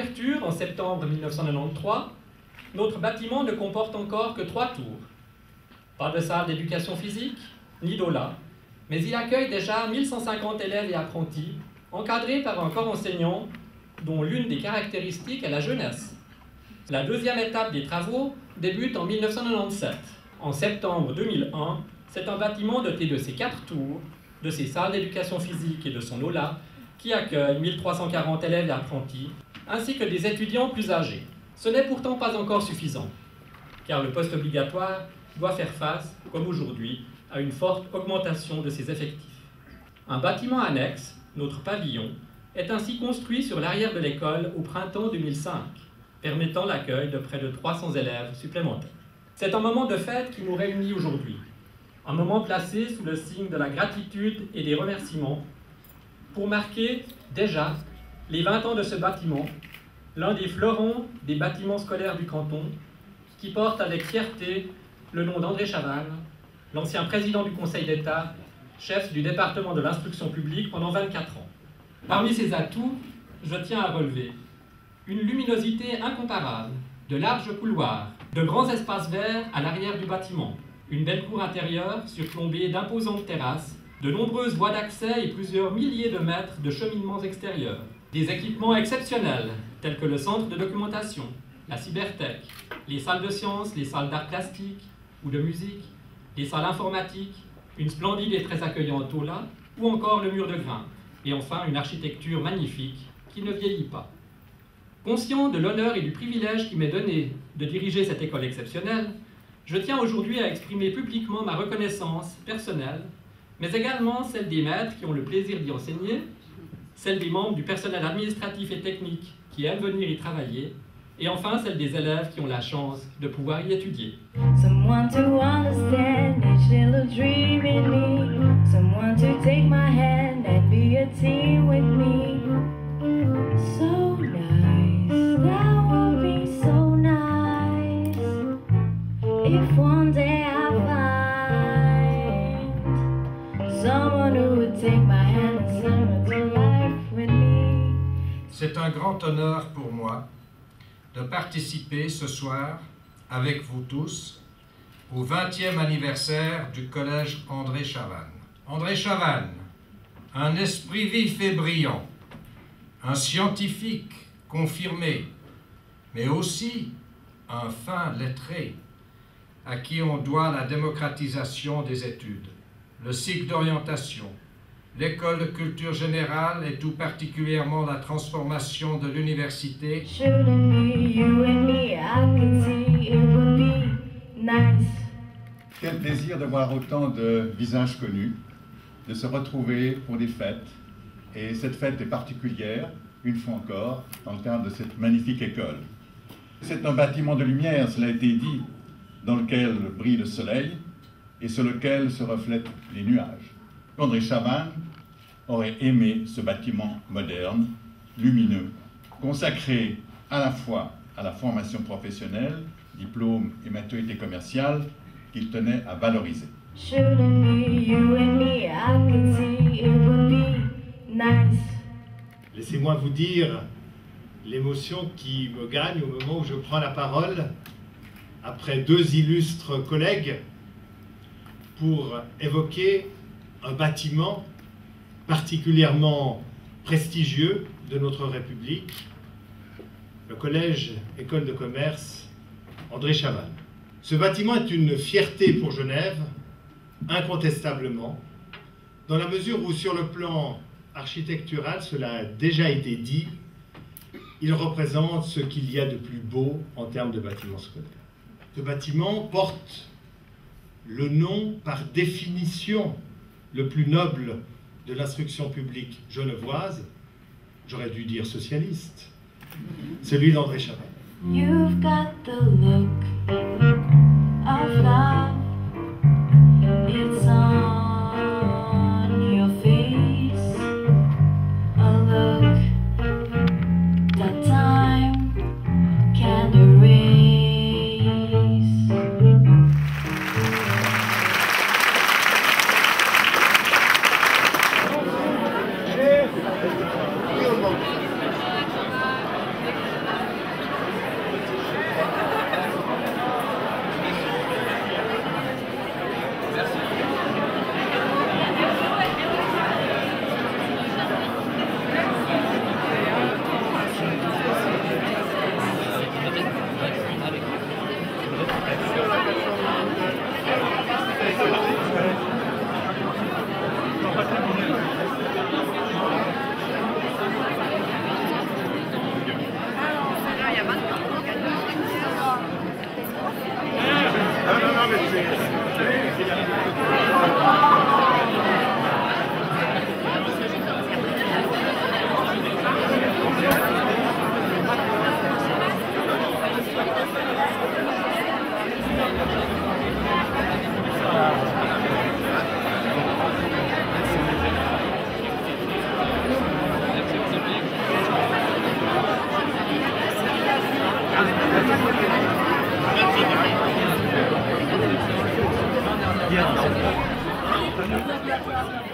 ouverture, en septembre 1993, notre bâtiment ne comporte encore que 3 tours. Pas de salle d'éducation physique, ni d'aula, mais il accueille déjà 1150 élèves et apprentis, encadrés par un corps enseignant dont l'une des caractéristiques est la jeunesse. La deuxième étape des travaux débute en 1997. En septembre 2001, c'est un bâtiment doté de ses 4 tours, de ses salles d'éducation physique et de son aula, qui accueille 1340 élèves et apprentis, ainsi que des étudiants plus âgés. Ce n'est pourtant pas encore suffisant, car le post-obligatoire doit faire face, comme aujourd'hui, à une forte augmentation de ses effectifs. Un bâtiment annexe, notre pavillon, est ainsi construit sur l'arrière de l'école au printemps 2005, permettant l'accueil de près de 300 élèves supplémentaires. C'est un moment de fête qui nous réunit aujourd'hui, un moment placé sous le signe de la gratitude et des remerciements pour marquer déjà les 20 ans de ce bâtiment, l'un des fleurons des bâtiments scolaires du canton, qui porte avec fierté le nom d'André Chavannes, l'ancien président du Conseil d'État, chef du département de l'instruction publique pendant 24 ans. Parmi ses atouts, je tiens à relever une luminosité incomparable, de larges couloirs, de grands espaces verts à l'arrière du bâtiment, une belle cour intérieure surplombée d'imposantes terrasses, de nombreuses voies d'accès et plusieurs milliers de mètres de cheminements extérieurs, des équipements exceptionnels tels que le centre de documentation, la cybertech, les salles de sciences, les salles d'art plastique ou de musique, les salles informatiques, une splendide et très accueillante aula, ou encore le mur de grain, et enfin une architecture magnifique qui ne vieillit pas. Conscient de l'honneur et du privilège qui m'est donné de diriger cette école exceptionnelle, je tiens aujourd'hui à exprimer publiquement ma reconnaissance personnelle, mais également celle des maîtres qui ont le plaisir d'y enseigner, celle des membres du personnel administratif et technique qui aiment venir y travailler, et enfin celle des élèves qui ont la chance de pouvoir y étudier. Someone to understand each little dream in me, someone to take my hand and be a team with me. So nice, that would be so nice, if one day I find someone who would take my hand and send me to life with me. C'est un grand honneur pour moi de participer ce soir avec vous tous au 20e anniversaire du Collège André Chavannes. André Chavannes, un esprit vif et brillant, un scientifique confirmé, mais aussi un fin lettré à qui on doit la démocratisation des études, le cycle d'orientation, l'école de culture générale et tout particulièrement la transformation de l'université. Quel plaisir de voir autant de visages connus, de se retrouver pour des fêtes. Et cette fête est particulière, une fois encore, dans le cadre de cette magnifique école. C'est un bâtiment de lumière, cela a été dit, dans lequel brille le soleil et sur lequel se reflètent les nuages. André Chavannes aurait aimé ce bâtiment moderne, lumineux, consacré à la fois à la formation professionnelle, diplôme et maturité commerciale, qu'il tenait à valoriser. Laissez-moi vous dire l'émotion qui me gagne au moment où je prends la parole, après 2 illustres collègues, pour évoquer un bâtiment particulièrement prestigieux de notre République, le Collège École de Commerce André Chavannes. Ce bâtiment est une fierté pour Genève, incontestablement, dans la mesure où sur le plan architectural, cela a déjà été dit, il représente ce qu'il y a de plus beau en termes de bâtiments scolaires. Ce bâtiment porte le nom par définition le plus noble de l'instruction publique genevoise, j'aurais dû dire socialiste, celui d'André Chavannes. You've got the look of love, it's on your face, a look that time can't erase. Merci.